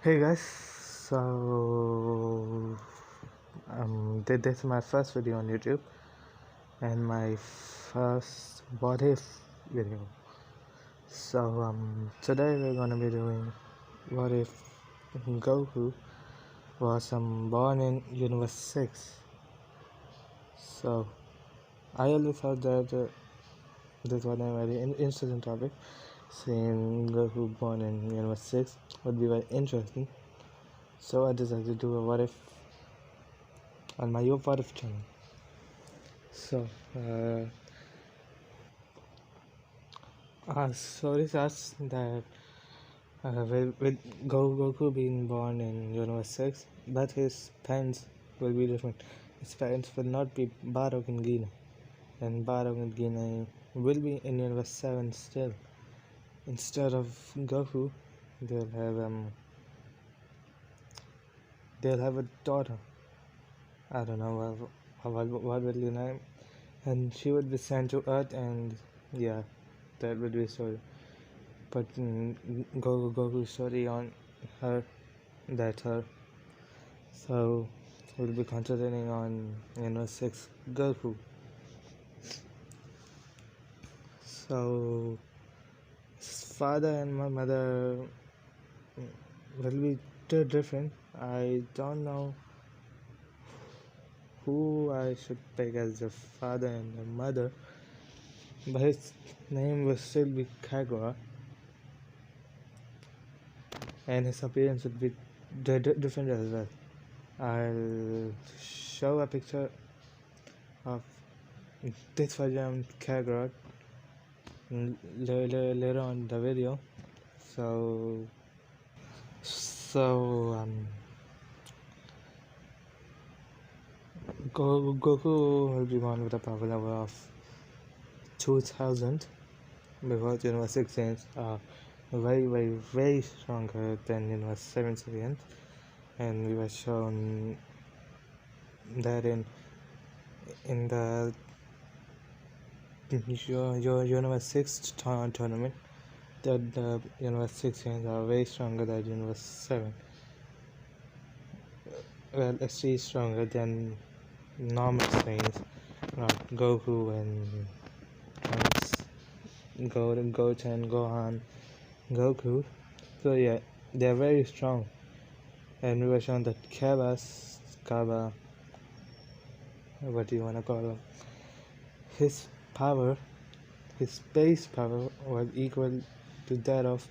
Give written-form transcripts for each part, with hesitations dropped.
Hey guys, so this is my first video on YouTube and my first what if video. So today we're gonna be doing what if Goku was born in Universe 6. So I always thought that this was a very interesting topic. Seeing Goku born in Universe 6 would be very interesting. So I decided to do a what if on my what if channel. So sorry us that with Goku being born in Universe 6, but his parents will be different. His parents will not be Bardock and Gina, and Bardock and Gina will be in Universe 7 still. Instead of Goku, they'll have a daughter. I don't know what will you name, and she would be sent to Earth, and yeah, that would be story. But Goku story on her, that's her. So we'll be concentrating on 6 Goku. So his father and my mother will be too different. I don't know who I should pick as the father and the mother, but his name will still be Kagura, and his appearance would be different as well. I'll show a picture of this version Kagura later on the video. So Goku will be born with a power level of 2000 because Universe 6 are very stronger than Universe 7 Saiyans, and we were shown that in the your Universe 6 tournament that the Universe 6 Saiyans are way stronger than Universe 7. Well, actually stronger than normal Saiyans, not Goku and Goten, Gohan, Goku. So yeah, they're very strong, and we were shown that Kaba, what do you wanna call him? His power, his base power was equal to that of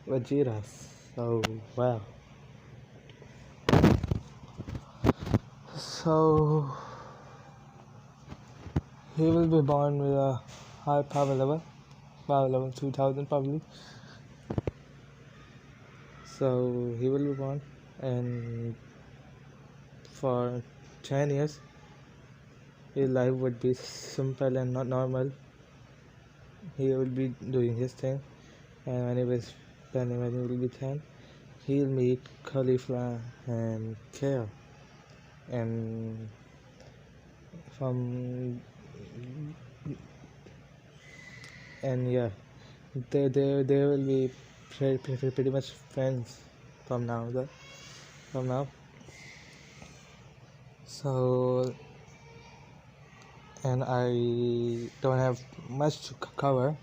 Vegeta's. So wow. So he will be born with a high power level 2000 probably. So he will be born, and for 10 years his life would be simple and not normal. He will be doing his thing, and when he will be 10, he'll meet Cauliflower and Kale, and yeah, they will be pretty much friends from now. So, and I don't have much to cover,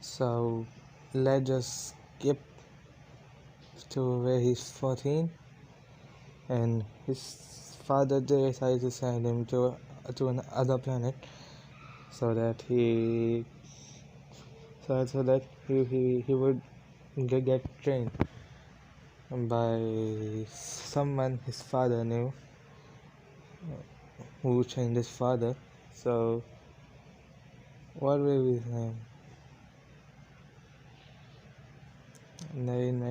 so let's just skip to where he's 14, and his father decided to send him to another planet so that he would get trained by someone his father knew, who trained his father. So what will be his name? Name.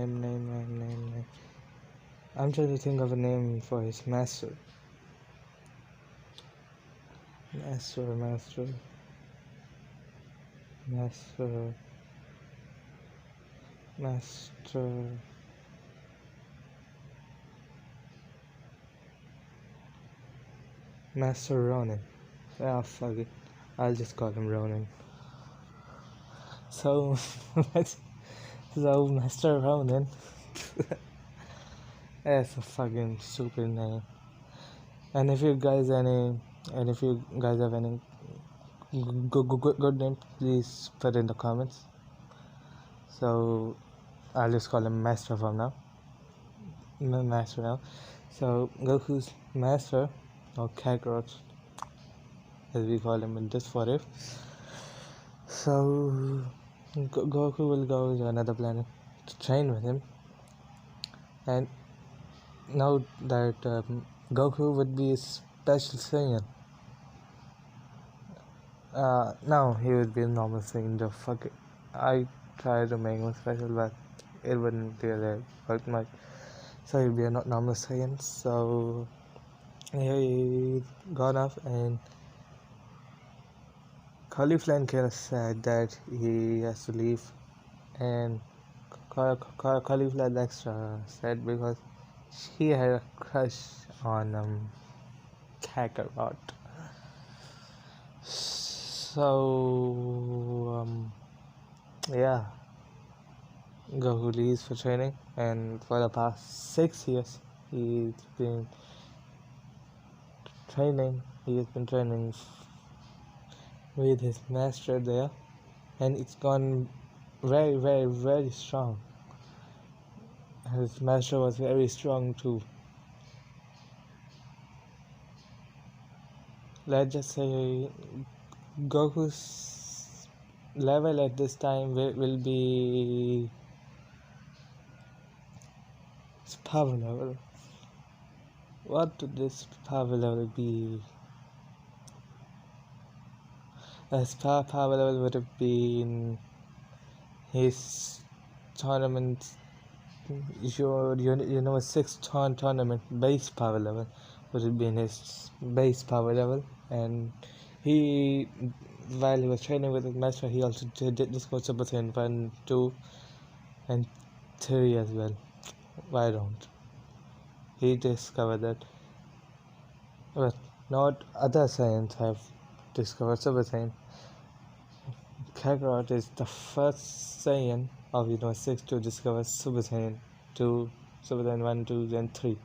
I'm trying to think of a name for his master. Master Ronin. Ah, fuck it. I'll just call him Ronin. So Master Ronin That's a fucking stupid name. And if you guys have any good name, please put in the comments. So I'll just call him Master from now. Master now. So Goku's Master, or Kakarot, as we call him in this what if. So Goku will go to another planet to train with him, and now that Goku would be a special Saiyan. No, he would be a normal Saiyan. The fuck it. I tried to make him special, but it wouldn't really work much. So he'd be a normal Saiyan. So he got up, and Cauliflower said that he has to leave, and Cauliflower Extra said because she had a crush on Kakarot. So yeah, Goku leaves for training, and for the past 6 years he's been training. He has been training with his master there, and it's gone very, very, very strong. His master was very strong too. Let's just say Goku's level at this time will be his power level. What would this power level be? His power level would have been his tournament, a 6 tournament base power level would have been his base power level. And he, while he was training with his master, he also did discover Super Saiyan 1, 2 and 3 as well. Why don't he discovered that? But not other Saiyans have discovered Super Saiyan. Kakarot is the first Saiyan of Universe 6 to discover Super Saiyan 2, Super Saiyan 1, 2 and 3.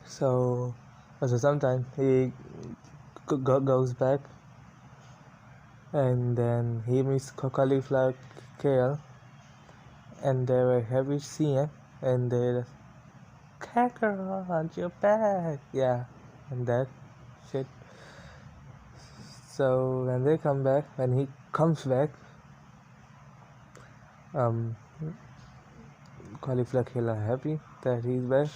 So after some time he goes back, and then he meets Cauliflower Kale, and they were heavy seeing, and they're Kakarot, you're back, yeah, and that shit. So when he comes back, Cauliflower Kale are happy that he's back.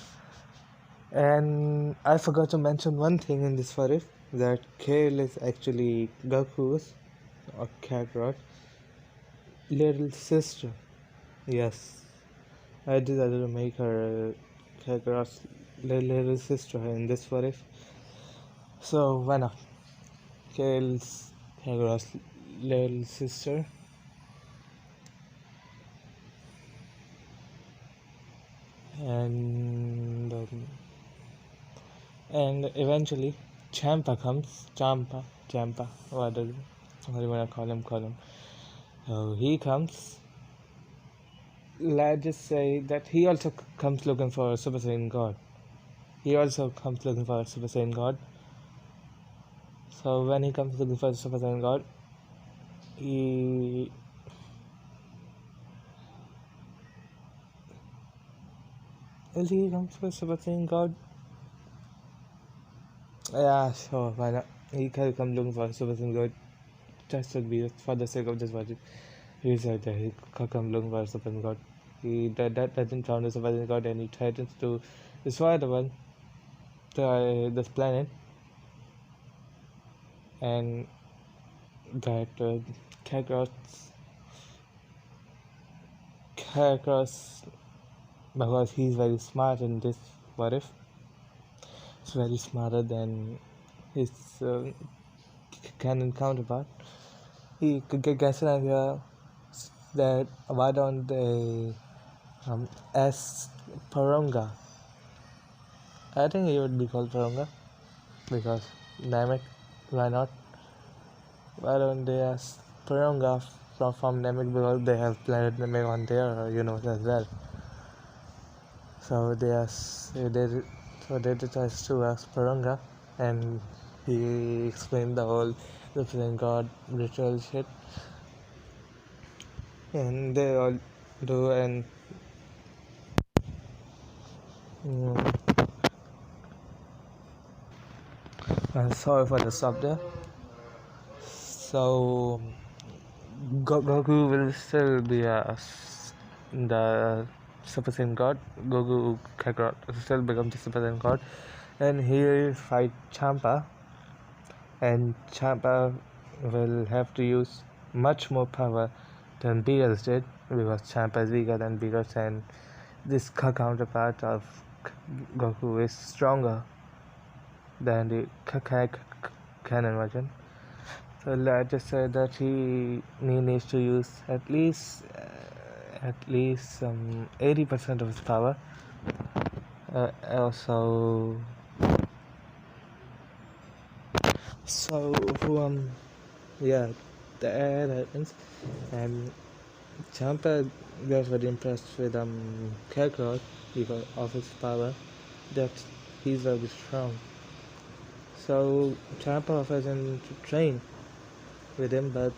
And I forgot to mention one thing in this forest, that Kale is actually Goku's, or Kakarot, little sister. Yes, I decided to make her Kakarot's little sister in this forest. So why not? Kale's Kakarot's little sister. And eventually Champa comes. Champa, what do you wanna call him? So he comes. Let's just say that he also comes looking for a Super Saiyan God. So when he comes looking for a Super Saiyan God, he comes for a Super Saiyan God? Yeah, sure, why not? He can come looking for a Super Saiyan God. Just would be for the sake of this project. He said that he can come looking for a Super Saiyan God. He doesn't found a Super Saiyan God, and he threatens to destroy the world, this planet, and that Kakarot, because he's very smart in this what if, it's very smarter than his canon counterpart. He could get an idea that why don't they ask Paronga? I think he would be called Paronga, because Namek, why not? Why don't they ask Paronga from Namek, because they have planet Namek on their universe as well. So they decides to ask Paranga, and he explained the whole represent God ritual shit, and they all do. And mm, I'm sorry for the stop there. So Goku will still be the Super Saiyan God. Goku Kakarot still becomes the Super Saiyan God, and he will fight Champa, and Champa will have to use much more power than Beerus did, because Champa is weaker than Beerus, and this counterpart of Goku is stronger than the canon version. So let's just say that he needs to use at least 80% of his power. Also, so yeah, that happens, and Champa was very impressed with Kakarot because of his power, that he's very strong. So Champa offers him to train with him, but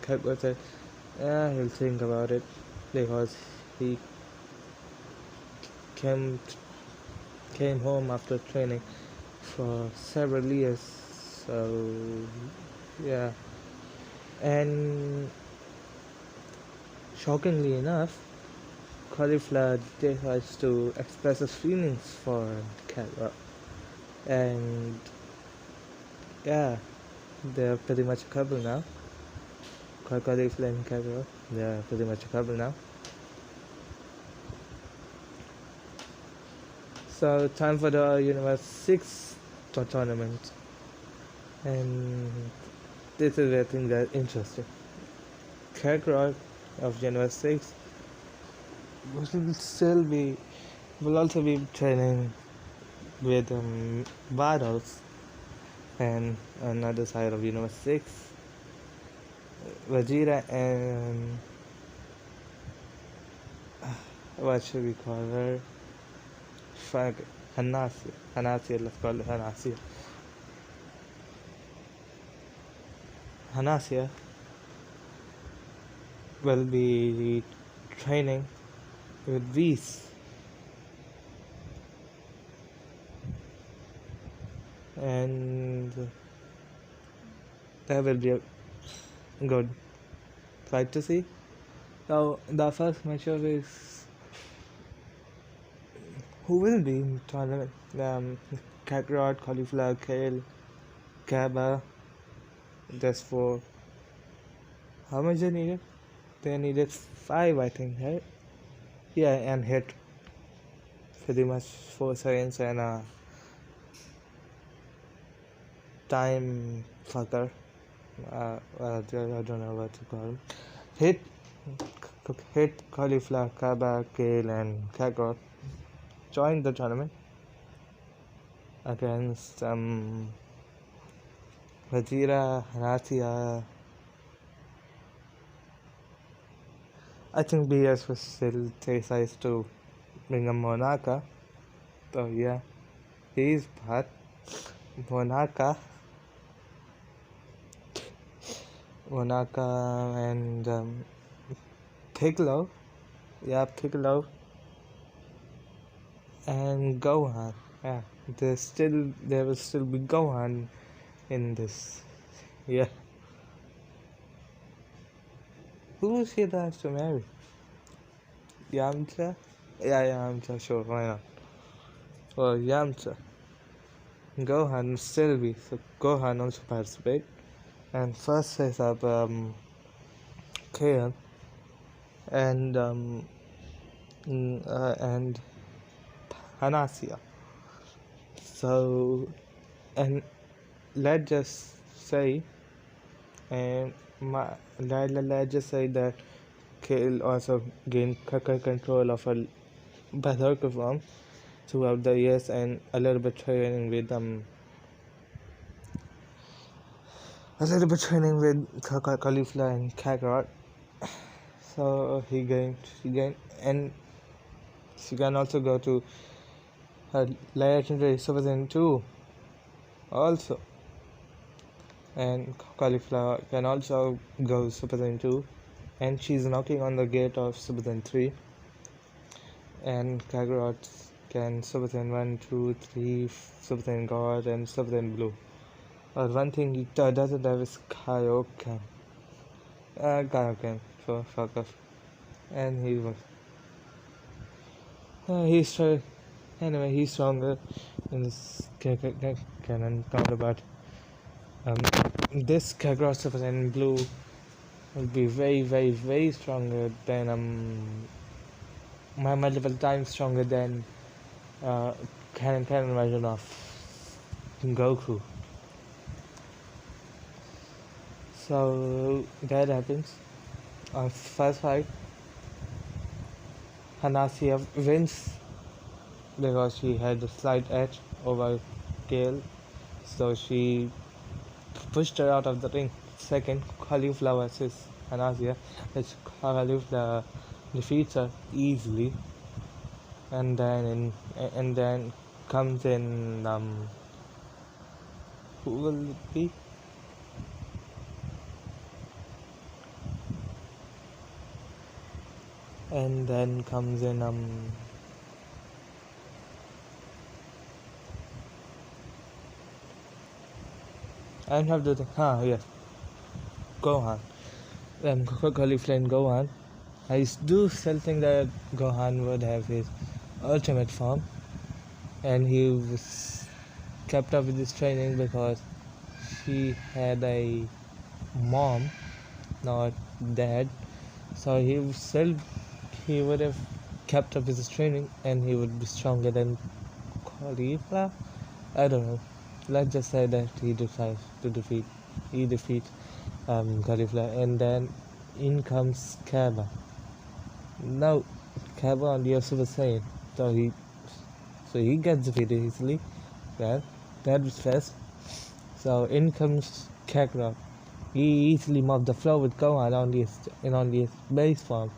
Kakarot said, "Yeah, he'll think about it," because he came came home after training for several years. So yeah, and shockingly enough, Cauliflower decides to express his feelings for Carrot, and yeah, they're pretty much a couple now. Cauliflower and Carrot, they're pretty much a couple now. So time for the Universe 6 tournament, and this is where things get interesting. Kakarot of Universe 6 will also be training with Vados, and another side of Universe 6, Vegeta and what should we call her? Fuck, Hanasia, let's call it Hanasia. Hanasia will be training with Whis, and that will be a good fight to see. Now the first matchup is who will be in the tournament. Kakarot, Cauliflower, Kale, Kaba. Just for how much they needed? They needed 5, I think, right? Yeah, and hit pretty much 4 seconds and a time fucker. I don't know what to call him. Hit Cauliflower, Kaba, Kale, and Kakarot joined the tournament against Vegeta, Hanasia. I think BS was still decides to bring a Monaka. So yeah, he's part Monaka and Piccolo. Yeah, Piccolo and Gohan. Yeah, there will still be Gohan in this. Yeah. Who is he that has to marry? Yamcha? Yeah, Yamcha, sure, why not? Well, Yamcha. Gohan still be, so Gohan also participate. And first is up Kale and Hanasia. So, and let's just say let's just say that Kale also gained control of a berserker form throughout the years, and a little bit training with Cauliflower and Kakarot. So he gained, and She can also go to her legendary Super Saiyan 2 also. And Cauliflower can also go Super Saiyan 2. And she's knocking on the gate of Super Saiyan 3. And Kakarot can Super Saiyan 1, 2, 3, Super Saiyan God, and Super Saiyan Blue. But one thing he doesn't have is Kaioken. Kaioken, so fuck off. And he was. He's stronger in this canon counterpart. This Kakarot Super Saiyan Blue will be very, very, very stronger than multiple times stronger than canon version of Goku. So that happens. On first fight, Hanasia wins because she had a slight edge over Gale, so she pushed her out of the ring. Second, Cauliflower versus Hanasia, which Cauliflower defeats her easily, and then comes in who will it be? And then comes in I don't have to think. Yes, Gohan. Cauliflower and Gohan. I do still think that Gohan would have his ultimate form, and he was kept up with his training because she had a mom, not dad. So he would have kept up with his training, and he would be stronger than Cauliflower. I don't know. Let's just say that he defeats Cauliflower, and then in comes Kaba. Now Kaba on the Super Saiyan, so he gets defeated easily. Well, that was fast. So in comes Kakarot. He easily mopped the floor with Gohan on his base form.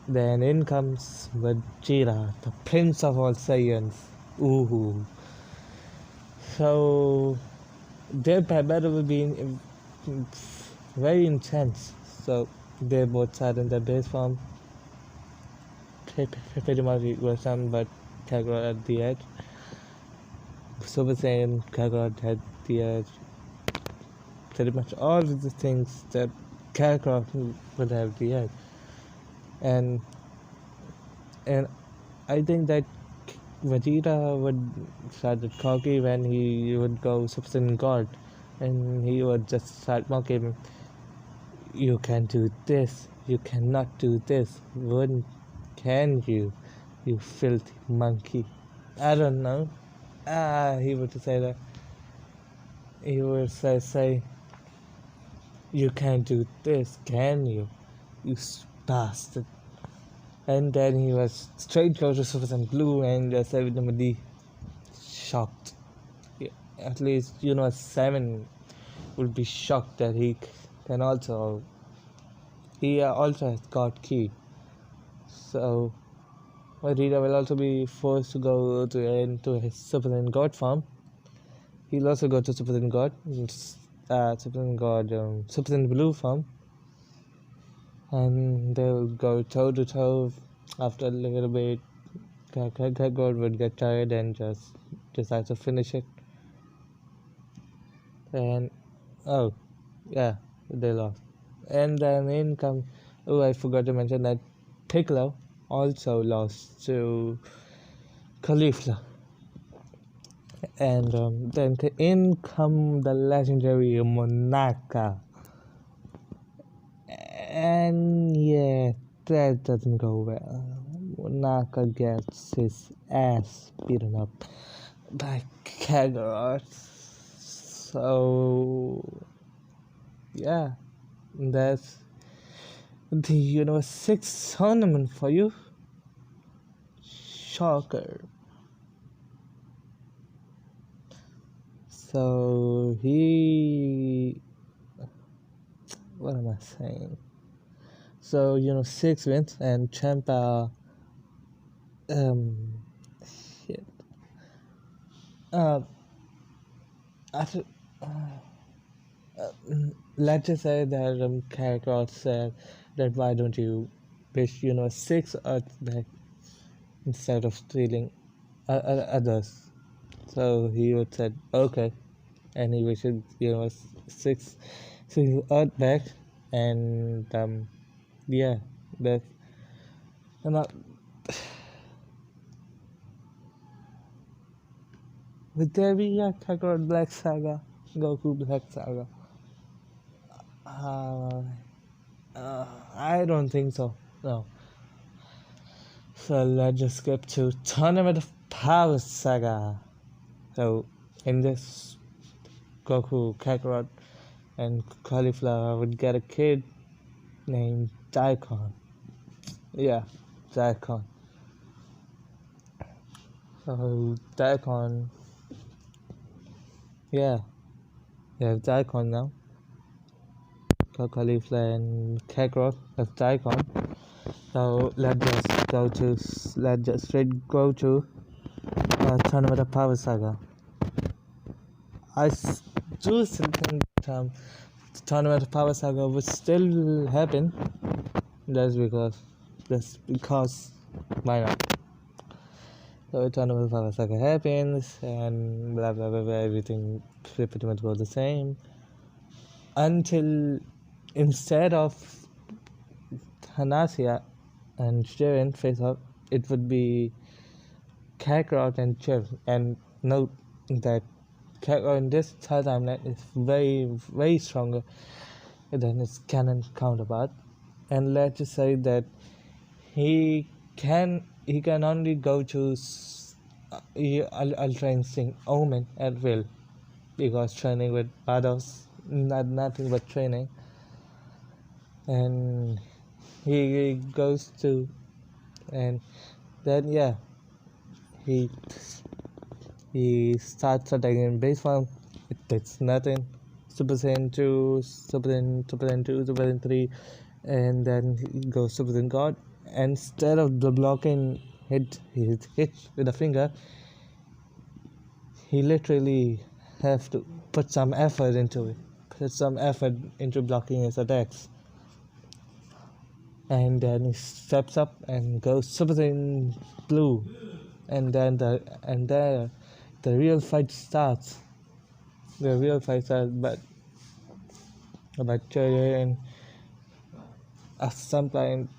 Then in comes Vegeta, the Prince of all Saiyans. Ooh. So their battle will be very intense. So they both sat in their base form. Pretty much equal some, but Kakarot at the edge. Super Saiyan Kakarot at the edge. Pretty much all of the things that Kakarot would have the edge. And I think that Vegeta would start cocky when he would go Super Saiyan God, and he would just start mocking him. You can do this. You cannot do this. Wouldn't can you? You filthy monkey. I don't know. He would say that. He would say, you can't do this, can you? You bastard. And then he was straight close to Super Saiyan Blue, and just everybody shocked. Yeah, at least 7 would be shocked that he also has got ki. So Vegeta will also be forced to go into his Super Saiyan God form. He'll also go to Super Saiyan God, Super Saiyan Blue form, and they'll go toe to toe. After a little bit, God would get tired and just decide to finish it. And they lost. And then in comes. Oh, I forgot to mention that Piccolo also lost to Cauliflower. And then in come the legendary Monaka. And yeah, that doesn't go well. Monaka gets his ass beaten up by Kakarot. So yeah, that's the Universe 6 tournament for you. Shocker. So what am I saying? So 6 wins, and Champa Um, shit. Uh, after, let's just say that Kakarot said that why don't you wish 6 Earths back instead of stealing others. So he would said okay, and he wished six Earth back, and yeah, that's not. Would there be a Kakarot Black Saga, Goku Black Saga? Uh, I don't think so. No. So let's just skip to Tournament of Power Saga. So in this, Goku, Kakarot, and Cauliflower would get a kid named Daikon. Yeah, Daikon. So Daikon, yeah, you have Daikon now. Cauliflower and Kakarot have Daikon. So let's just straight go to Tournament of Power Saga. I do still think that the Tournament of Power Saga would still happen. That's because why not? So Tournament of Power Saga happens and blah blah blah, blah, everything pretty much goes the same until instead of Hanasia and Jiren face off, it would be Kakarot and Jiren. And note that Kakarot in this third timeline is very very stronger than his canon counterpart. And let's just say that he can only go to Ultra Instinct Omen at will, because training with others nothing but training, and he goes to, and then yeah, he starts attacking in base form. It takes nothing. Super Saiyan 2, Super Saiyan 2, Super Saiyan 3, and then he goes Super Saiyan God. And instead of the blocking hit with a finger, he literally have to put some effort into it. Put some effort into blocking his attacks. And then he steps up and goes Super Saiyan Blue. And then the real fight starts. The real fight starts, but Jiren at some point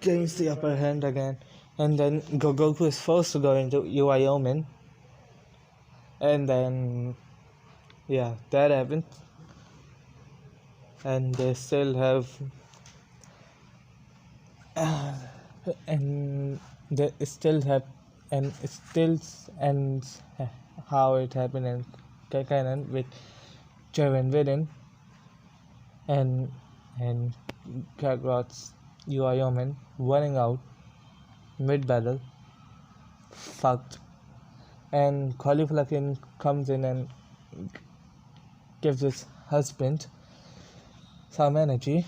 gains the upper hand again, and then Goku is forced to go into UI Omen, and then yeah, that happens, and they still have and they still have and it still ends how it happened in canon with Jiren winning and Kakarot's UI Omen running out mid battle, fucked, and Cauliflower comes in and gives his husband some energy,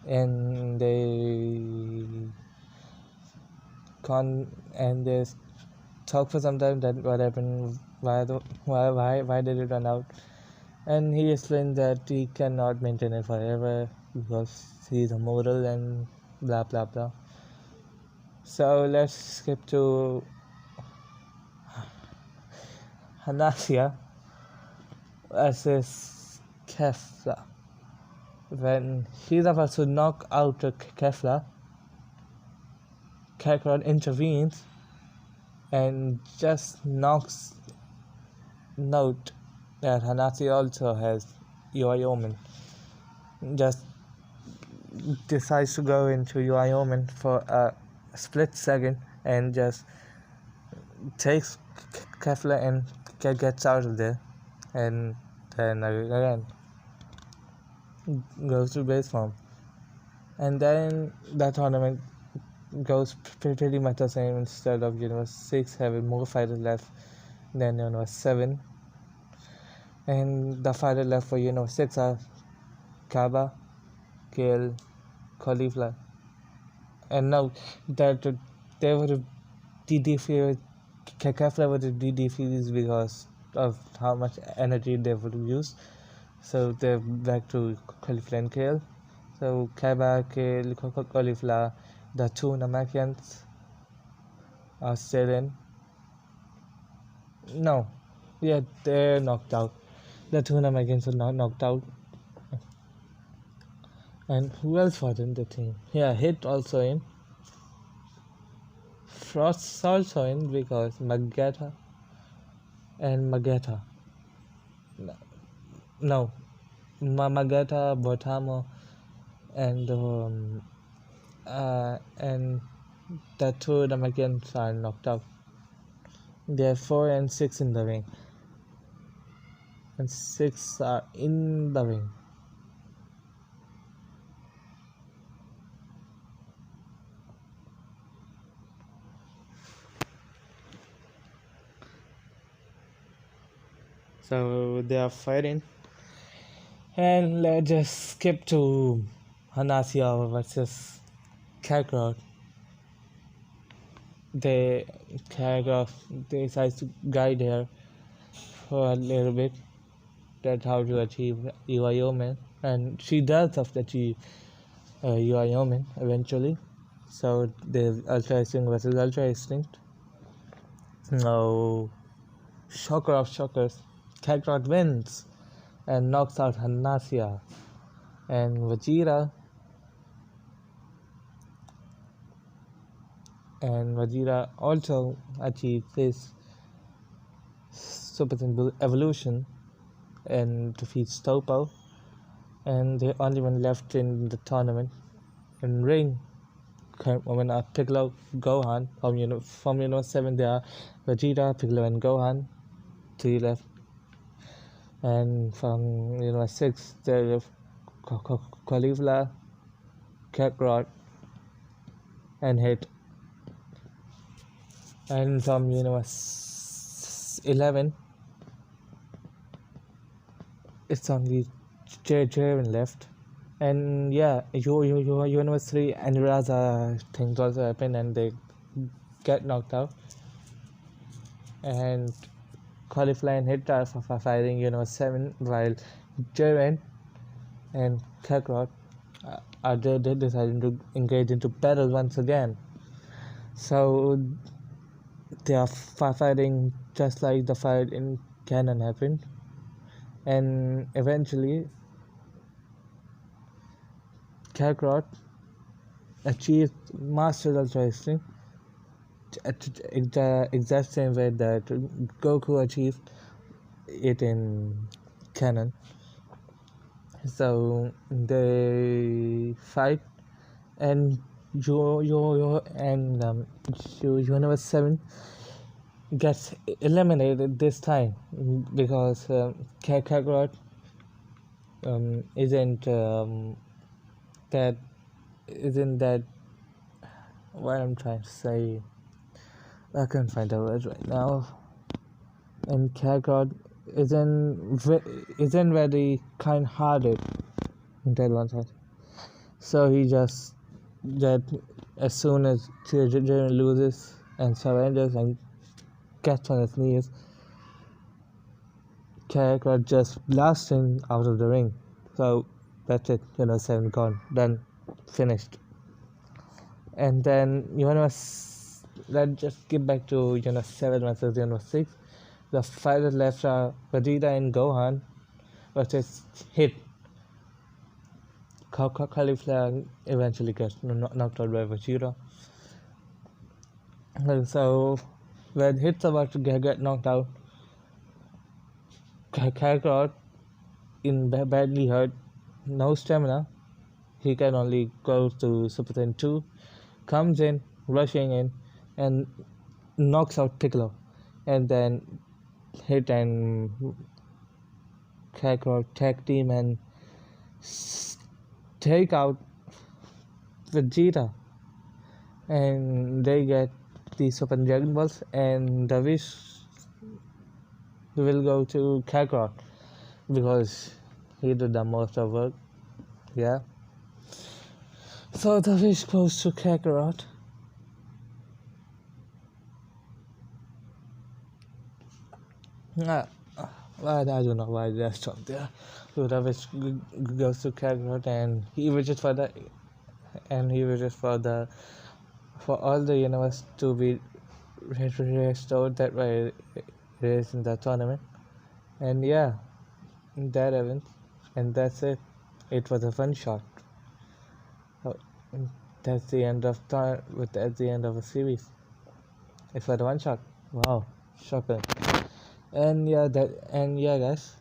and they talk for some time that what happened, why did it run out, and he explained that he cannot maintain it forever because he's immortal and blah blah blah. So let's skip to Hanasia versus Kefla. When he's about to knock out Kefla, Kakarot intervenes and just knocks note that Hanasia also has UI Omen. Just decides to go into UI Omen for a split second and just takes Kefla and gets out of there, and then again goes to base form, and then the tournament goes pretty much the same. Instead of 6 having more fighters left than 7, and the fighters left for 6 are Kaba, Kale, Cauliflower, and now that they were defeated, Kefla was defeated because of how much energy they would use. So they're back to cauliflower and kale. So Kaba, kale, cauliflower, the two Namakans are still in. No, yeah, they're knocked out. The two Namakans are not knocked out. And who else was in the team? Yeah, Hit also in. Frost also in because Magetta and Magetta. No, Magetta, Botamo, and the two Americans are knocked out. There are 4 and 6 in the ring, and 6 are in the ring. So they are fighting, and let's just skip to Hanasia versus Kakarot. Kakarot decides to guide her for a little bit. That's how to achieve UIOman, and she does have to achieve UIOman eventually. So there's Ultra Instinct versus Ultra Instinct. No, shocker of shockers, Kakarot wins and knocks out Hanasia, and Vegeta also achieves his Super Saiyan evolution and defeats Topo, and the only one left in the tournament in ring. When Piccolo, Gohan from Universe 7, there are Vegeta, Piccolo, and Gohan, 3 left, and from Universe 6 there are Caulifla, Kakarot, and Hit, and from Universe 11 it's only Jaren left. And yeah, Universe 3 and Raza things also happen and they get knocked out. And Cauliflower and Hit are fighting Universe 7 while Jaren and Kakarot are deciding to engage into battle once again. So they are fighting just like the fight in canon happened. And eventually Kakarot achieved Master Ultra Instinct at the exact same way that Goku achieved it in canon. So they fight, and Universe 7 gets eliminated this time because Kakarot isn't that what I'm trying to say. I can't find the word right now. And Kakarot isn't very kind-hearted in that one side. So he just that as soon as Jiren loses and surrenders and gets on his knees, Kakarot just blasts him out of the ring. So that's it. 7 gone, done, finished. And then let's just get back to 7 versus 6. The fighters left are Vegeta and Gohan versus Hit. Cauliflower eventually gets knocked out by Vegeta. And so when Hit's about to get knocked out, Kakarot in badly hurt, no stamina. He can only go to Super Saiyan 2, comes in, rushing in, and knocks out Piccolo. And then Hit and Kakarot tag team and take out Vegeta. And they get the Super Dragon Balls, and the wish will go to Kakarot because he did the most of work. Yeah. So the fish goes to Kakarot. Uh, I don't know why they stopped there. So the fish goes to Kakarot, and he wishes for for all the universe to be restored that were raised in the tournament. And yeah, that event, and that's it. It was a fun shot. Oh, that's the end of that's the end of a series. It's for the one shot. Wow, shocking. And yeah, guys,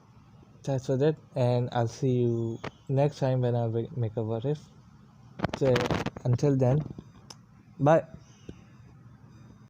that's what it. And I'll see you next time when I make a what if. So until then, bye.